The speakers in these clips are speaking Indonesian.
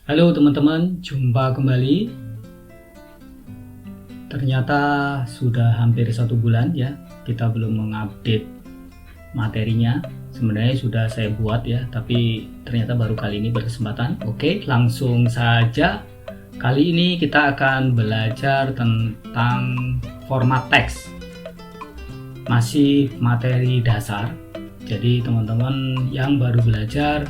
Halo teman-teman, jumpa kembali. Ternyata sudah hampir 1 bulan ya, kita belum mengupdate materinya. Sebenarnya sudah saya buat ya, tapi ternyata baru kali ini berkesempatan. Oke, langsung saja. Kali ini kita akan belajar tentang format teks. Masih materi dasar. Jadi teman-teman yang baru belajar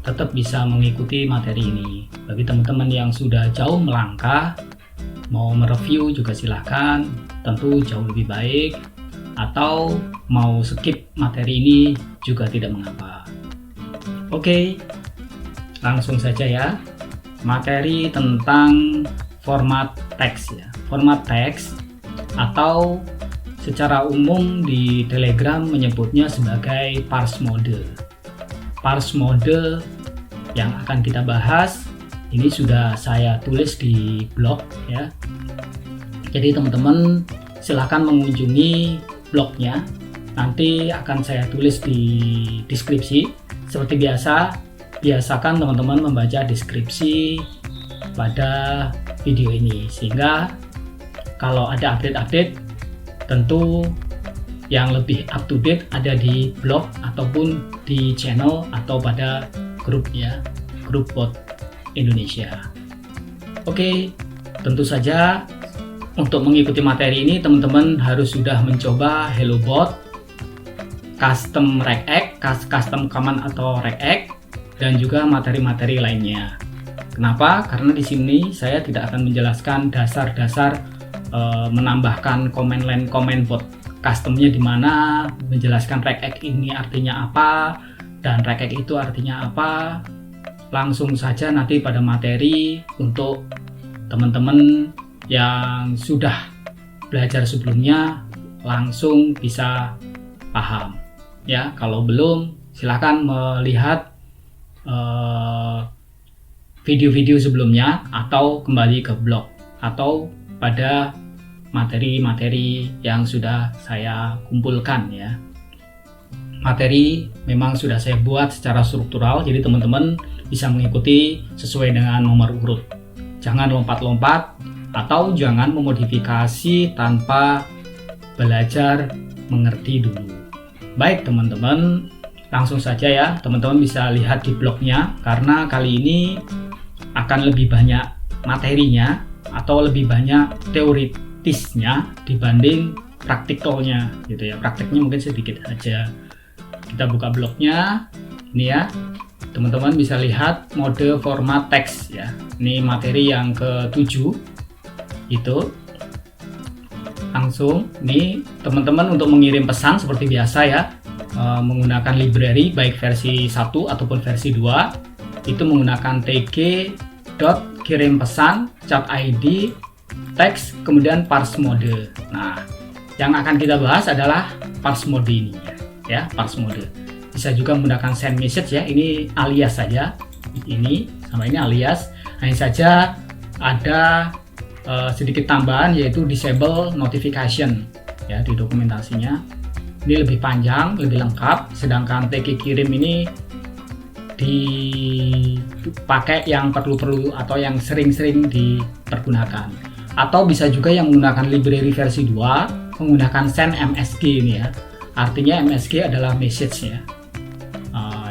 tetap bisa mengikuti materi ini. Bagi teman-teman yang sudah jauh melangkah, mau mereview juga silahkan, tentu jauh lebih baik, atau mau skip materi ini juga tidak mengapa. Oke, langsung saja ya. Materi tentang format teks ya. Format teks atau secara umum di Telegram menyebutnya sebagai parse mode. Parse mode yang akan kita bahas ini sudah saya tulis di blog ya. Jadi teman-teman silahkan mengunjungi blognya. Nanti akan saya tulis di deskripsi. Seperti biasa, biasakan teman-teman membaca deskripsi pada video ini sehingga kalau ada update-update tentu yang lebih up to date ada di blog ataupun di channel atau pada grup ya, grup bot Indonesia. Oke, tentu saja untuk mengikuti materi ini teman-teman harus sudah mencoba HelloBot, custom regex, custom command atau regex, dan juga materi-materi lainnya. Kenapa? Karena di sini saya tidak akan menjelaskan dasar-dasar menambahkan command line command bot customnya di mana, menjelaskan regex ini artinya apa dan regex itu artinya apa. Langsung saja nanti pada materi untuk teman-teman yang sudah belajar sebelumnya langsung bisa paham ya. Kalau belum silahkan melihat video-video sebelumnya atau kembali ke blog atau pada materi-materi yang sudah saya kumpulkan ya. Materi memang sudah saya buat secara struktural, jadi teman-teman bisa mengikuti sesuai dengan nomor urut. Jangan lompat-lompat atau jangan memodifikasi tanpa belajar mengerti dulu. Baik teman-teman, langsung saja ya. Teman-teman bisa lihat di blognya karena kali ini akan lebih banyak materinya atau lebih banyak teoritisnya dibanding praktikalnya gitu ya. Prakteknya mungkin sedikit aja. Kita buka blognya ini ya, teman-teman bisa lihat mode format teks ya. Ini materi yang ke-7 itu. Langsung nih teman-teman untuk mengirim pesan seperti biasa ya, menggunakan library baik versi 1 ataupun versi 2 itu menggunakan tg kirim pesan chat ID teks kemudian parse mode. Nah, yang akan kita bahas adalah parse mode ini ya, parse mode. Bisa juga menggunakan send message ya, ini alias saja. Ini sama ini alias. Hanya saja ada sedikit tambahan yaitu disable notification ya di dokumentasinya. Ini lebih panjang, lebih lengkap, sedangkan tg kirim ini dipakai yang perlu-perlu atau yang sering-sering dipergunakan. Atau bisa juga yang menggunakan library versi 2 menggunakan send MSG ini ya. Artinya MSG adalah message ya.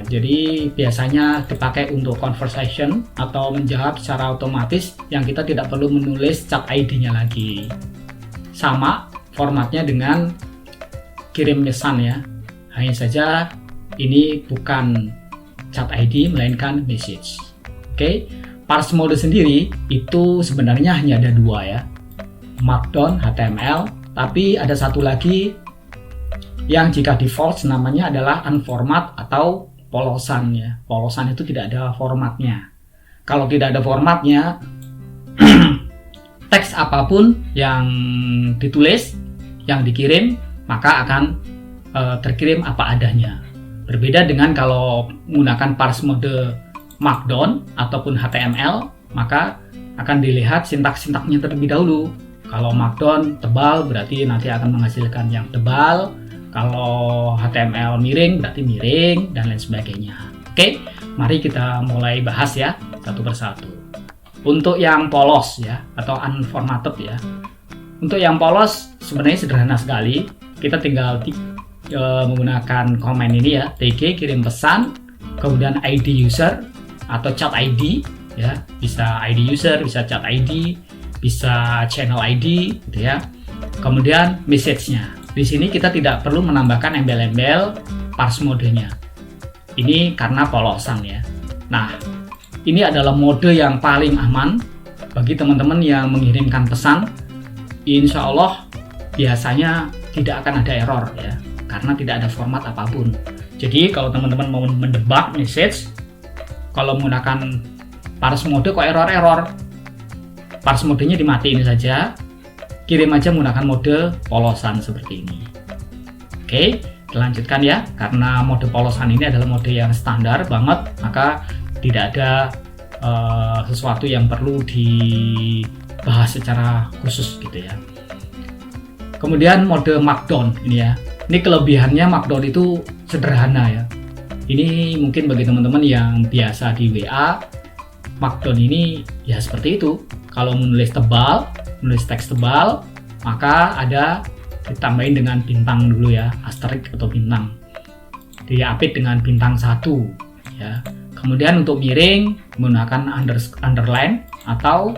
Jadi biasanya dipakai untuk conversation atau menjawab secara otomatis yang kita tidak perlu menulis chat ID-nya lagi. Sama formatnya dengan kirim pesan ya. Hanya saja ini bukan chat ID melainkan message. Oke, parse mode sendiri itu sebenarnya hanya ada 2 ya, Markdown, HTML, tapi ada satu lagi yang jika default namanya adalah unformat atau polosan ya. Polosan itu tidak ada formatnya. Kalau tidak ada formatnya, teks apapun yang ditulis, yang dikirim, maka akan terkirim apa adanya. Berbeda dengan kalau menggunakan parse mode Markdown ataupun HTML, maka akan dilihat sintak-sintaknya terlebih dahulu. Kalau Markdown tebal berarti nanti akan menghasilkan yang tebal. Kalau HTML miring berarti miring dan lain sebagainya. Oke, mari kita mulai bahas ya satu persatu. Untuk yang polos ya atau unformatted ya. Untuk yang polos sebenarnya sederhana sekali. Kita tinggal menggunakan komen ini ya, tg kirim pesan, kemudian ID user atau chat ID ya, bisa ID user, bisa chat ID, bisa channel ID gitu ya. Kemudian message-nya. Di sini kita tidak perlu menambahkan embel-embel parse modenya. Ini karena polosan ya. Nah, ini adalah mode yang paling aman bagi teman-teman yang mengirimkan pesan. Insya Allah biasanya tidak akan ada error ya, karena tidak ada format apapun. Jadi kalau teman-teman mau mendebak message, kalau menggunakan parse mode kok error, parse modenya dimatiin saja, kirim aja menggunakan mode polosan seperti ini. Oke, kita lanjutkan ya. Karena mode polosan ini adalah mode yang standar banget, maka tidak ada sesuatu yang perlu dibahas secara khusus gitu ya. Kemudian mode markdown ini ya. Ini kelebihannya markdown itu sederhana ya. Ini mungkin bagi teman-teman yang biasa di WA, markdown ini ya seperti itu. Kalau menulis tebal, menulis teks tebal, maka ada ditambahin dengan bintang dulu ya, asterisk atau bintang. Diapit dengan bintang 1 ya. Kemudian untuk miring menggunakan underline atau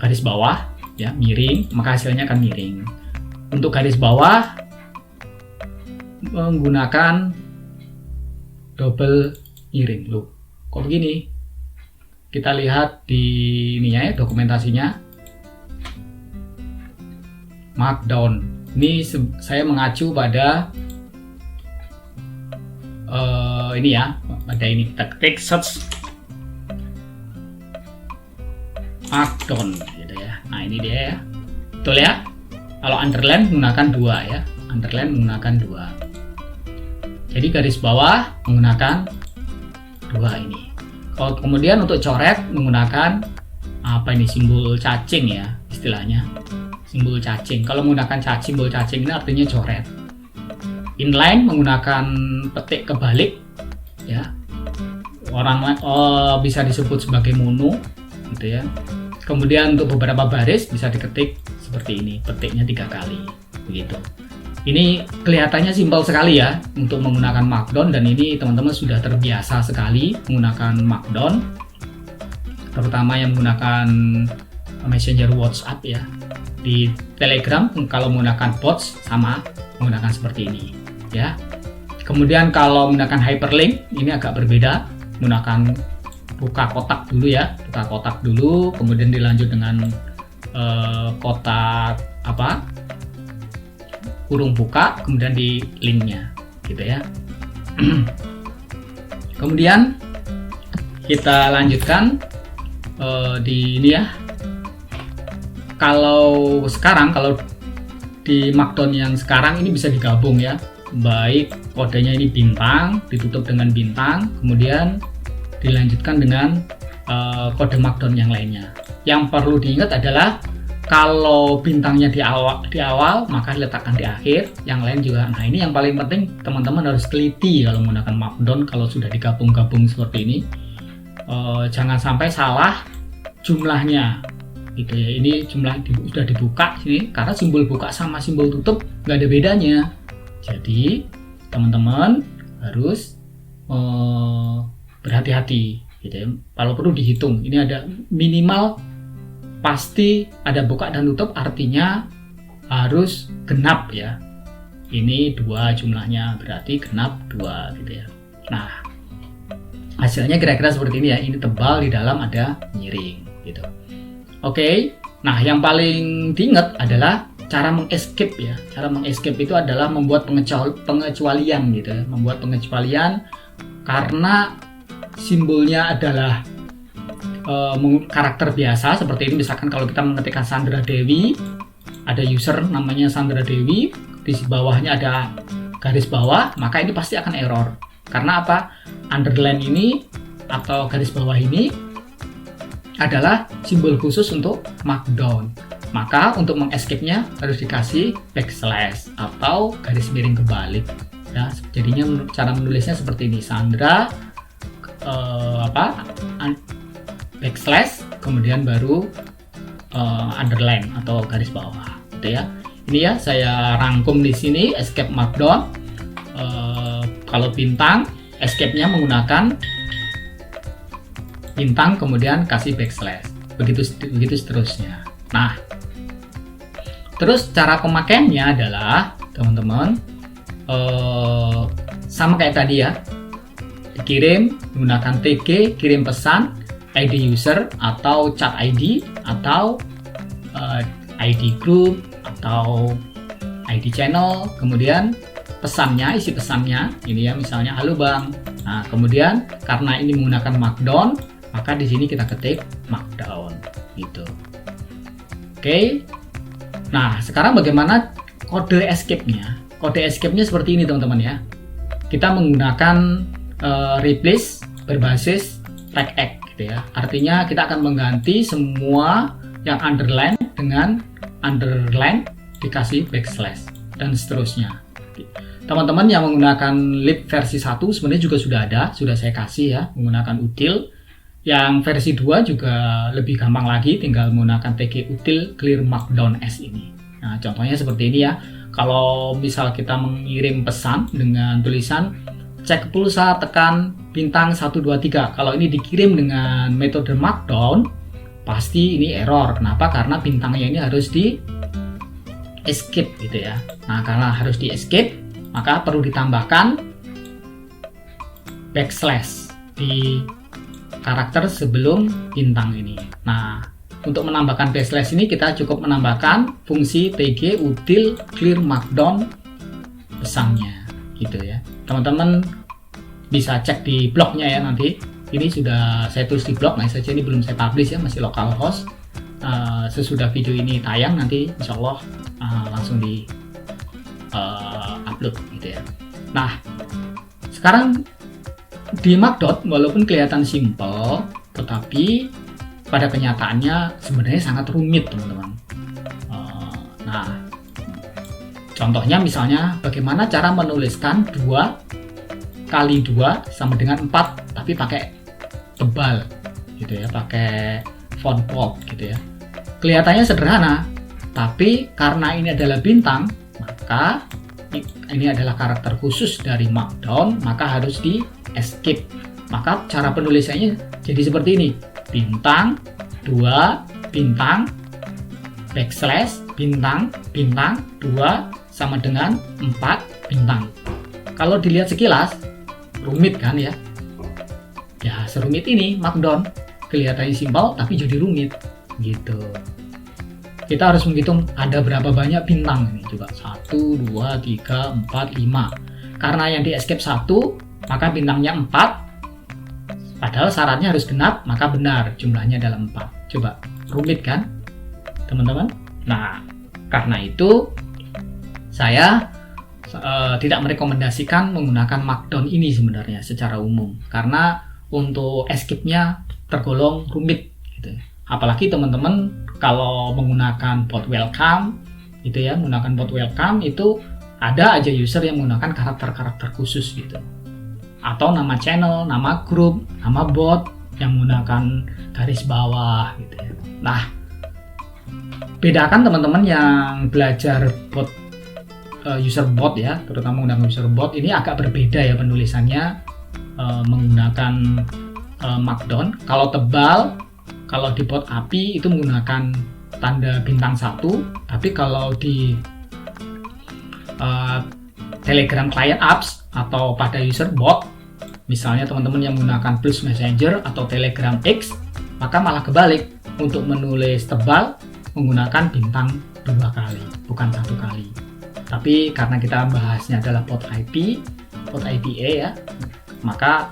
garis bawah ya, miring, maka hasilnya akan miring. Untuk garis bawah menggunakan double miring. Loh, kok begini? Kita lihat di ini ya, dokumentasinya. Markdown. Ini saya mengacu pada ini ya, pada ini kita ketik search markdown gitu ya. Nah, ini dia ya. Betul ya? Kalau underline menggunakan 2 ya. Underline menggunakan 2. Jadi garis bawah menggunakan 2 ini. Kalau kemudian untuk coret menggunakan apa ini, simbol cacing ya istilahnya. Simbol cacing. Kalau menggunakan simbol cacing ini artinya coret. Inline menggunakan petik kebalik ya. Orang bisa disebut sebagai mono gitu ya. Kemudian untuk beberapa baris bisa diketik seperti ini, petiknya 3 kali begitu. Ini kelihatannya simpel sekali ya untuk menggunakan markdown, dan ini teman-teman sudah terbiasa sekali menggunakan markdown, terutama yang menggunakan messenger WhatsApp ya. Di Telegram kalau menggunakan bots sama menggunakan seperti ini ya. Kemudian kalau menggunakan hyperlink ini agak berbeda, menggunakan buka kotak dulu ya, buka kotak dulu, kemudian dilanjut dengan kotak apa, kurung buka, kemudian di linknya gitu ya. Kemudian kita lanjutkan di ini ya. Kalau sekarang, kalau di markdown yang sekarang ini bisa digabung ya, baik kodenya ini bintang, ditutup dengan bintang, kemudian dilanjutkan dengan kode markdown yang lainnya. Yang perlu diingat adalah kalau bintangnya di awal maka diletakkan di akhir, yang lain juga. Nah, ini yang paling penting, teman-teman harus teliti kalau menggunakan markdown. Kalau sudah digabung-gabung seperti ini, jangan sampai salah jumlahnya gitu ya. Ini jumlah sudah dibuka sini, karena simbol buka sama simbol tutup nggak ada bedanya. Jadi teman-teman harus berhati-hati gitu ya. Kalau perlu dihitung, ini ada minimal pasti ada buka dan tutup, artinya harus genap ya. Ini 2 jumlahnya, berarti genap 2 gitu ya. Nah, hasilnya kira-kira seperti ini ya. Ini tebal, di dalam ada miring gitu. Oke. Nah, yang paling diingat adalah cara mengescape ya. Cara mengescape itu adalah membuat pengecualian gitu ya. Membuat pengecualian karena simbolnya adalah karakter biasa seperti ini. Misalkan kalau kita mengetikkan Sandra Dewi, ada user namanya Sandra Dewi, di bawahnya ada garis bawah, maka ini pasti akan error. Karena apa? Underline ini atau garis bawah ini adalah simbol khusus untuk markdown. Maka untuk mengescape-nya harus dikasih backslash atau garis miring kebalik. Ya, jadinya cara menulisnya seperti ini, Sandra backslash, kemudian baru underline atau garis bawah, gitu ya. Ini ya saya rangkum di sini escape markdown. Kalau bintang, escape-nya menggunakan bintang kemudian kasih backslash, begitu seterusnya. Nah, terus cara pemakaiannya adalah teman-teman sama kayak tadi ya, dikirim menggunakan TG, kirim pesan, ID user atau chat ID atau ID group atau ID channel, kemudian pesannya, isi pesannya ini ya, misalnya halo bang. Nah, kemudian karena ini menggunakan markdown, maka di sini kita ketik markdown gitu. Oke. Nah, sekarang bagaimana kode escape-nya? Kode escape-nya seperti ini teman-teman ya. Kita menggunakan replace berbasis regex gitu ya. Artinya kita akan mengganti semua yang underline dengan underline dikasih backslash dan seterusnya. Teman-teman yang menggunakan lib versi 1 sebenarnya juga sudah ada, sudah saya kasih ya, menggunakan util. Yang versi 2 juga lebih gampang lagi, tinggal menggunakan tg util clear markdown s ini. Nah, contohnya seperti ini ya. Kalau misal kita mengirim pesan dengan tulisan cek pulsa tekan bintang 123. Kalau ini dikirim dengan metode markdown, pasti ini error. Kenapa? Karena bintangnya ini harus di escape gitu ya. Nah, karena harus di escape, maka perlu ditambahkan backslash di karakter sebelum bintang ini. Nah, untuk menambahkan backslash ini kita cukup menambahkan fungsi tg util clear markdown pesannya gitu ya. Teman-teman bisa cek di blognya ya nanti. Ini sudah saya tulis di blog, nah saja ini belum saya publish ya, masih localhost. Sesudah video ini tayang nanti insya Allah langsung di upload gitu ya. Nah, sekarang di markdown walaupun kelihatan simple, tetapi pada kenyataannya sebenarnya sangat rumit teman-teman. Nah, contohnya misalnya bagaimana cara menuliskan 2 kali 2 sama dengan 4 tapi pakai tebal gitu ya, pakai font bold gitu ya. Kelihatannya sederhana, tapi karena ini adalah bintang, maka ini adalah karakter khusus dari markdown, maka harus di escape. Maka cara penulisannya jadi seperti ini: bintang 2 bintang backslash bintang bintang 2 sama dengan 4 bintang. Kalau dilihat sekilas rumit kan ya? Ya serumit ini markdown, kelihatannya simpel tapi jadi rumit gitu. Kita harus menghitung ada berapa banyak bintang ini juga, 1, 2, 3, 4, 5. Karena yang di escape 1, maka bintangnya 4. Padahal syaratnya harus genap, maka benar jumlahnya adalah 4. Coba, rumit kan teman-teman? Nah, karena itu saya tidak merekomendasikan menggunakan markdown ini sebenarnya secara umum, karena untuk escape-nya tergolong rumit gitu. Apalagi teman-teman kalau menggunakan bot welcome gitu ya, menggunakan bot welcome itu ada aja user yang menggunakan karakter-karakter khusus gitu, atau nama channel, nama grup, nama bot yang menggunakan garis bawah gitu ya. Nah, bedakan teman-teman yang belajar bot user bot ya, terutama menggunakan user bot ini agak berbeda ya penulisannya menggunakan markdown. Kalau tebal, kalau di bot API itu menggunakan tanda bintang 1, tapi kalau di Telegram client apps atau pada user bot, misalnya teman-teman yang menggunakan Plus Messenger atau Telegram X, maka malah kebalik, untuk menulis tebal menggunakan bintang 2 kali, bukan 1 kali. Tapi karena kita bahasnya adalah bot IP, bot IPA ya, maka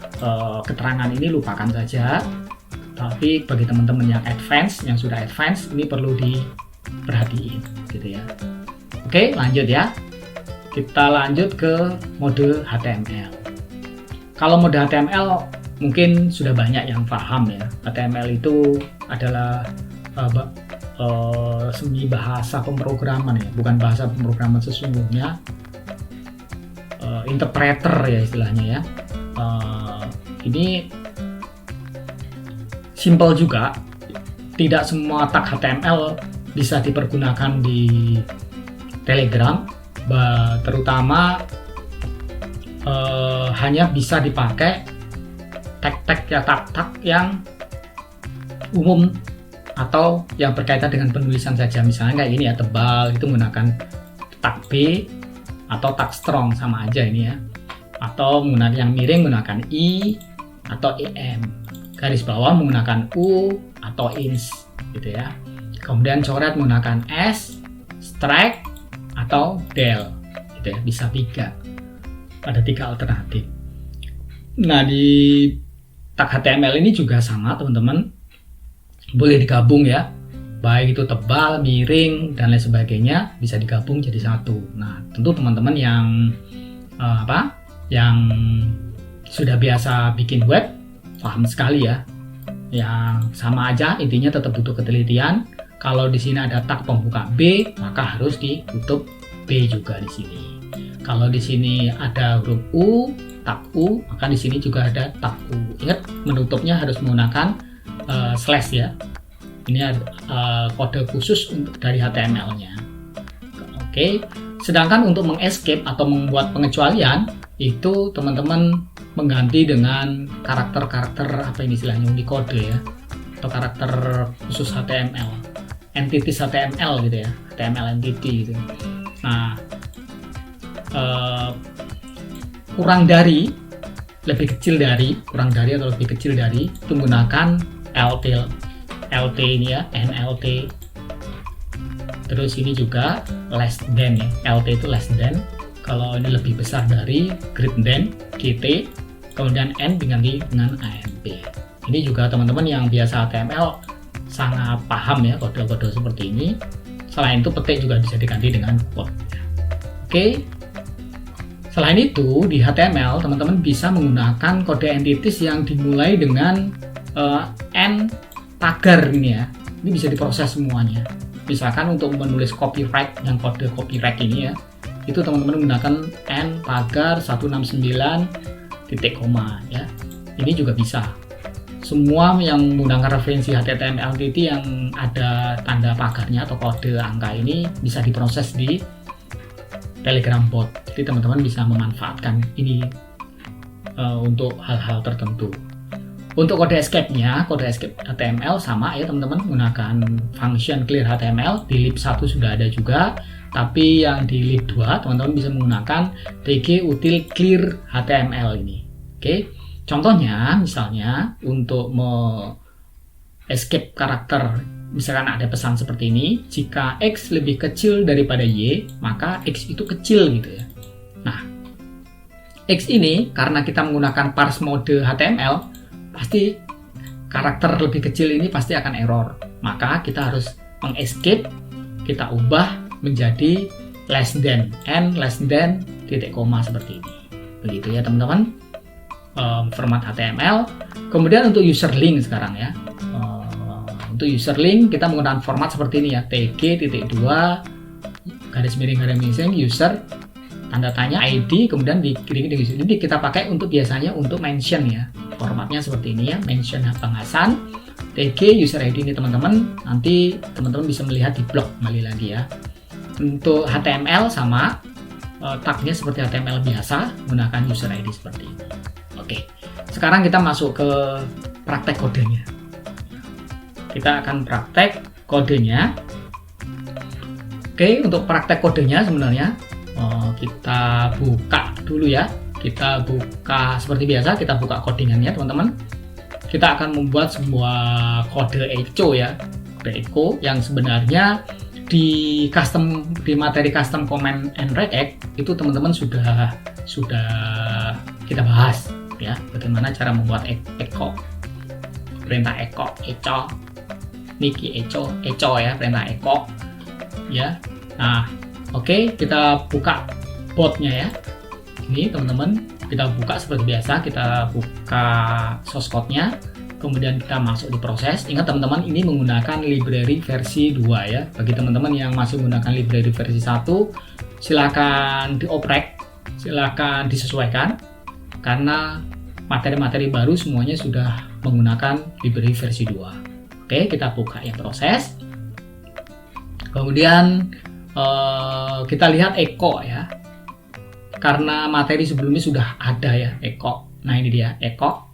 keterangan ini lupakan saja. Tapi bagi teman-teman yang advance, yang sudah advance, ini perlu diperhatiin gitu ya. Oke, lanjut ya. Kita lanjut ke mode HTML. Kalau mode HTML mungkin sudah banyak yang paham ya. HTML itu adalah semi bahasa pemrograman ya, bukan bahasa pemrograman sesungguhnya, interpreter ya istilahnya ya. Ini simple juga. Tidak semua tag HTML bisa dipergunakan di Telegram, terutama hanya bisa dipakai tag-tag ya, tag-tag yang umum atau yang berkaitan dengan penulisan saja. Misalnya kayak ini ya, tebal, itu menggunakan tag B atau tag strong, sama aja ini ya. Atau menggunakan yang miring menggunakan I atau EM, garis bawah menggunakan U atau ins gitu ya. Kemudian coret menggunakan S, strike atau del gitu ya. Bisa 3, ada 3 alternatif. Nah, di tag HTML ini juga sama teman-teman, boleh digabung ya, baik itu tebal, miring, dan lain sebagainya bisa digabung jadi satu. Nah, tentu teman-teman yang yang sudah biasa bikin web paham sekali ya. Yang sama aja, intinya tetap butuh ketelitian. Kalau di sini ada tag pembuka B, maka harus ditutup B juga di sini. Kalau di sini ada huruf U, tag U, maka di sini juga ada tag U. Ingat, menutupnya harus menggunakan slash ya. Ini ada kode khusus untuk dari HTML-nya. Oke. Sedangkan untuk mengescape atau membuat pengecualian itu teman-teman mengganti dengan karakter-karakter apa ini istilahnya, Unicode ya, atau karakter khusus HTML, entities HTML gitu ya, HTML entity gitu. Nah, kurang dari atau lebih kecil dari itu menggunakan LT ini ya, NLT. Terus ini juga less than ya, LT itu less than. Kalau ini lebih besar dari, greater than, GT. Kemudian N diganti dengan AMP. Ini juga teman-teman yang biasa HTML sangat paham ya kode-kode seperti ini. Selain itu petik juga bisa diganti dengan quote. Oke. Selain itu di HTML teman-teman bisa menggunakan kode entities yang dimulai dengan N pagar ini ya. Ini bisa diproses semuanya. Misalkan untuk menulis copyright, yang kode copyright ini ya, itu teman-teman menggunakan N pagar 169 titik koma ya. Ini juga bisa. Semua yang menggunakan referensi HTML entity yang ada tanda pagarnya atau kode angka ini bisa diproses di Telegram bot. Jadi teman-teman bisa memanfaatkan ini untuk hal-hal tertentu. Untuk kode escape-nya, kode escape HTML sama ya teman-teman, menggunakan function clear HTML. Di lib 1 sudah ada juga, tapi yang di lib 2 teman-teman bisa menggunakan tg util clear HTML ini. Oke. Contohnya misalnya untuk escape karakter, misalkan ada pesan seperti ini, jika X lebih kecil daripada Y, maka X itu kecil gitu ya. Nah, X ini karena kita menggunakan parse mode HTML, pasti karakter lebih kecil ini pasti akan error. Maka kita harus mengescape, kita ubah menjadi less than, n less than titik koma seperti ini. Begitu ya teman-teman, format HTML. Kemudian untuk user link sekarang ya, untuk user link kita menggunakan format seperti ini ya, tg.2 garis miring user tanda tanya ID, kemudian di ini kita pakai untuk biasanya untuk mention ya. Formatnya seperti ini ya, mention penghasan tg user ID ini teman-teman, nanti teman-teman bisa melihat di blog kembali lagi ya. Untuk HTML sama, tagnya seperti HTML biasa, gunakan user ID seperti ini. Oke, sekarang kita masuk ke praktek kodenya. Kita akan praktek kodenya. Oke, untuk praktek kodenya sebenarnya kita buka dulu ya. Kita buka seperti biasa, kita buka codingannya teman-teman. Kita akan membuat sebuah kode echo ya, kode echo yang sebenarnya di materi custom command and regex itu teman-teman sudah kita bahas ya, bagaimana cara membuat echo, perintah echo, niki echo ya, perintah echo ya. Nah, oke, kita buka botnya ya. Ini teman-teman, kita buka seperti biasa, kita buka source code-nya, kemudian kita masuk di proses. Ingat teman-teman, ini menggunakan library versi 2 ya. Bagi teman-teman yang masih menggunakan library versi 1, silakan dioprek, silakan disesuaikan, karena materi-materi baru semuanya sudah menggunakan library versi 2. Oke, kita buka yang proses. Kemudian kita lihat echo ya. Karena materi sebelumnya sudah ada ya, echo. Nah, ini dia echo.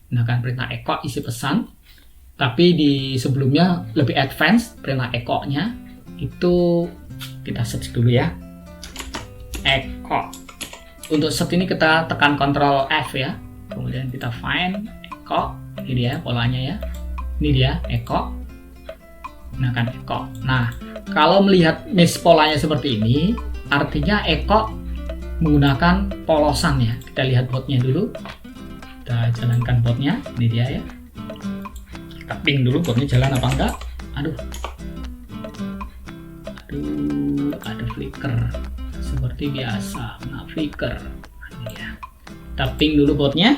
Gunakan perintah echo isi pesan. Tapi di sebelumnya lebih advance perintah echo-nya itu kita search dulu ya. Echo. Untuk set ini kita tekan Ctrl F ya. Kemudian kita find echo. Ini dia polanya ya. Ini dia echo. Gunakan echo. Nah, kalau melihat mesh polanya seperti ini, artinya echo menggunakan polosan ya. Kita lihat botnya dulu. Kita jalankan botnya. Ini dia ya. Kita ping dulu botnya jalan apa enggak. Aduh, ada flicker. Seperti biasa, nah flicker. Ini ya. Kita ping dulu botnya,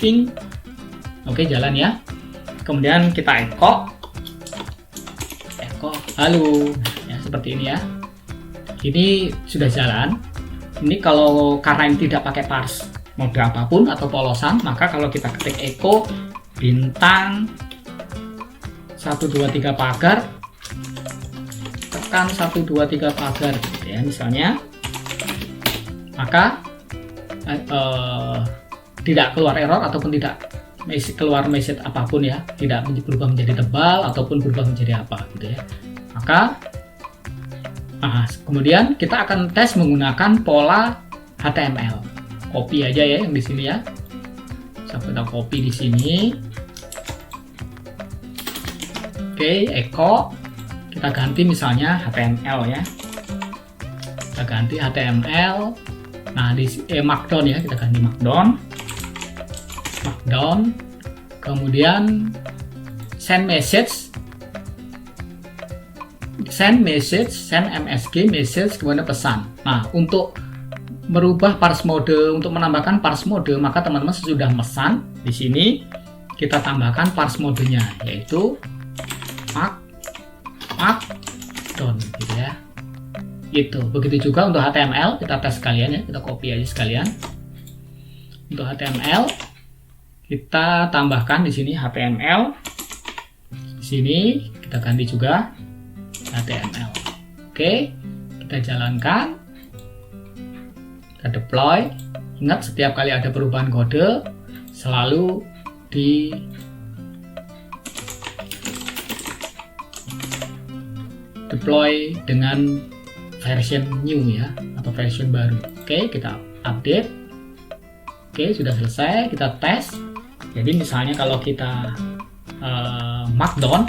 ping. Oke, jalan ya. Kemudian kita echo, halo, ya seperti ini ya. Ini sudah jalan. Ini kalau karena ini tidak pakai parse mode apapun atau polosan, maka kalau kita ketik echo bintang 123 pagar, tekan 123 pagar, gitu ya misalnya. Maka tidak keluar error ataupun tidak keluar message apapun ya, tidak berubah menjadi tebal ataupun berubah menjadi apa gitu ya. Maka kemudian kita akan tes menggunakan pola HTML. Copy aja ya yang di sini ya. Kita copy di sini. Oke, echo kita ganti misalnya HTML ya. Kita ganti HTML. Nah, di Markdown ya, kita ganti Markdown. Kemudian send message, send MSG message, kemudian pesan. Nah, untuk merubah parse mode, untuk menambahkan parse mode, maka teman-teman sudah mesan di sini kita tambahkan parse modenya, yaitu Markdown gitu ya. Gitu. Begitu juga untuk HTML, kita tes sekalian ya, kita copy aja sekalian. Untuk HTML kita tambahkan di sini HTML. Di sini kita ganti juga HTML. Oke, kita jalankan. Kita deploy. Ingat, setiap kali ada perubahan kode selalu di deploy dengan version new ya, atau version baru. Oke, kita update. Oke, sudah selesai, kita tes. Jadi misalnya kalau kita Markdown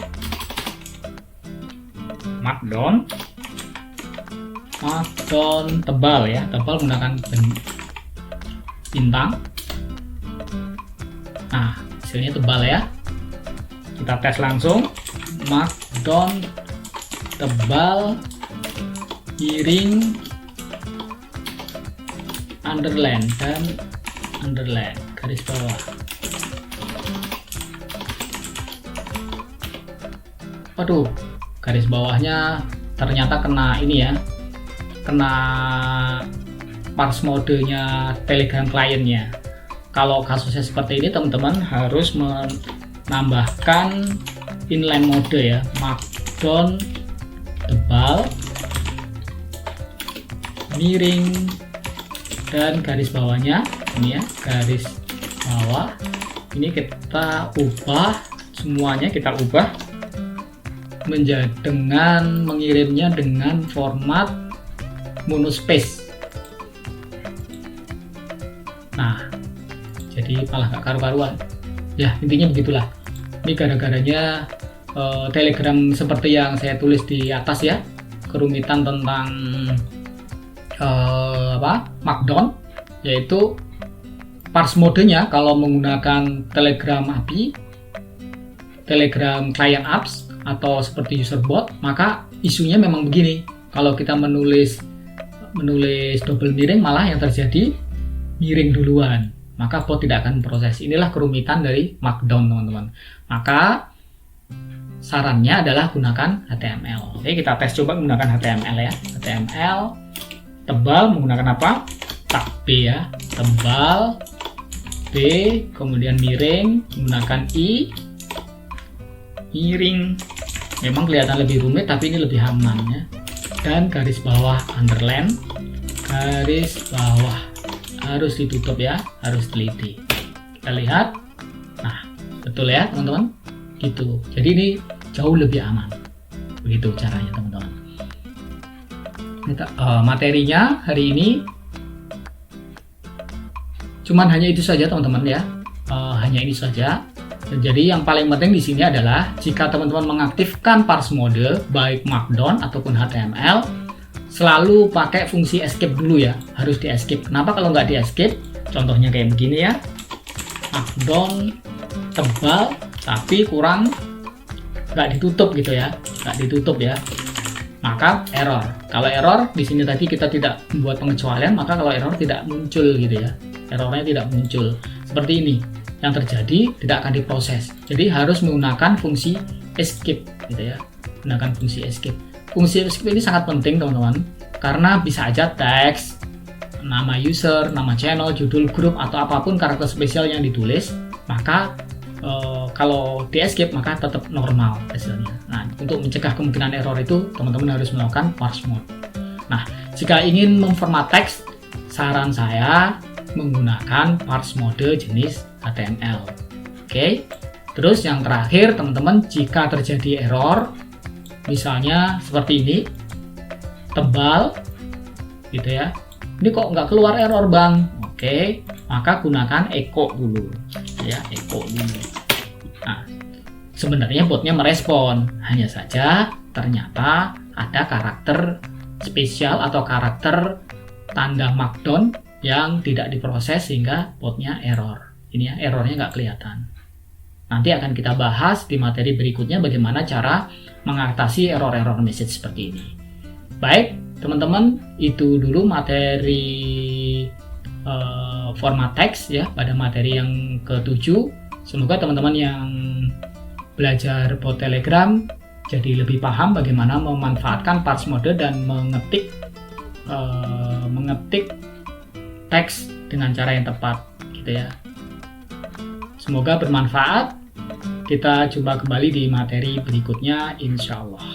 tebal ya, tebal menggunakan bintang. Nah, hasilnya tebal ya. Kita tes langsung. Markdown tebal miring underline dan underline garis bawah. Waduh, garis bawahnya ternyata kena ini ya, kena parse modenya Telegram kliennya. Kalau kasusnya seperti ini, teman-teman harus menambahkan inline mode ya, Markdown tebal miring dan garis bawahnya ini ya, garis bawah. Ini kita ubah semuanya, kita ubah menjadi dengan mengirimnya dengan format monospace. Nah, jadi malah gak karu-karuan ya, intinya begitulah. Ini gara-garanya Telegram seperti yang saya tulis di atas ya, kerumitan tentang Markdown, yaitu parse modenya kalau menggunakan Telegram API, Telegram Client Apps atau seperti user bot, maka isunya memang begini. Kalau kita menulis double miring, malah yang terjadi miring duluan, maka bot tidak akan proses. Inilah kerumitan dari Markdown, teman-teman. Maka sarannya adalah gunakan HTML. Oke, kita tes coba menggunakan HTML ya. HTML tebal menggunakan apa? Tag B ya, tebal B, kemudian miring, menggunakan I, miring. Memang kelihatan lebih rumit, tapi ini lebih aman ya. Dan garis bawah underline, garis bawah harus ditutup ya, harus teliti. Kita lihat, nah betul ya teman-teman, gitu. Jadi ini jauh lebih aman, begitu caranya teman-teman. Materinya hari ini cuman hanya itu saja teman-teman ya, hanya ini saja. Jadi yang paling penting di sini adalah jika teman-teman mengaktifkan parse mode baik Markdown ataupun HTML, selalu pakai fungsi escape dulu ya, harus di escape. Kenapa kalau nggak di escape? Contohnya kayak begini ya, Markdown tebal tapi kurang, nggak ditutup gitu ya, nggak ditutup ya, maka error. Kalau error di sini tadi kita tidak membuat pengecualian, maka kalau error tidak muncul gitu ya, errornya tidak muncul seperti ini. Yang terjadi tidak akan diproses. Jadi harus menggunakan fungsi escape gitu ya. Gunakan fungsi escape. Fungsi escape ini sangat penting teman-teman, karena bisa aja teks, nama user, nama channel, judul grup atau apapun karakter spesial yang ditulis, maka kalau di escape maka tetap normal hasilnya. Nah, untuk mencegah kemungkinan error itu teman-teman harus melakukan parse mode. Nah, jika ingin memformat teks, saran saya menggunakan parse mode jenis HTML. Oke. Terus yang terakhir teman-teman, jika terjadi error misalnya seperti ini, tebal gitu ya, ini kok nggak keluar error bang, oke, maka gunakan echo dulu ya, echo dulu. Nah, sebenarnya botnya merespon, hanya saja ternyata ada karakter spesial atau karakter tanda Markdown yang tidak diproses sehingga botnya error. Ini ya, errornya nggak kelihatan. Nanti akan kita bahas di materi berikutnya bagaimana cara mengatasi error-error message seperti ini. Baik, teman-teman, itu dulu materi format teks ya pada materi yang ke-7. Semoga teman-teman yang belajar bot Telegram jadi lebih paham bagaimana memanfaatkan parse mode dan mengetik teks dengan cara yang tepat gitu ya. Semoga bermanfaat. Kita jumpa kembali di materi berikutnya insya Allah.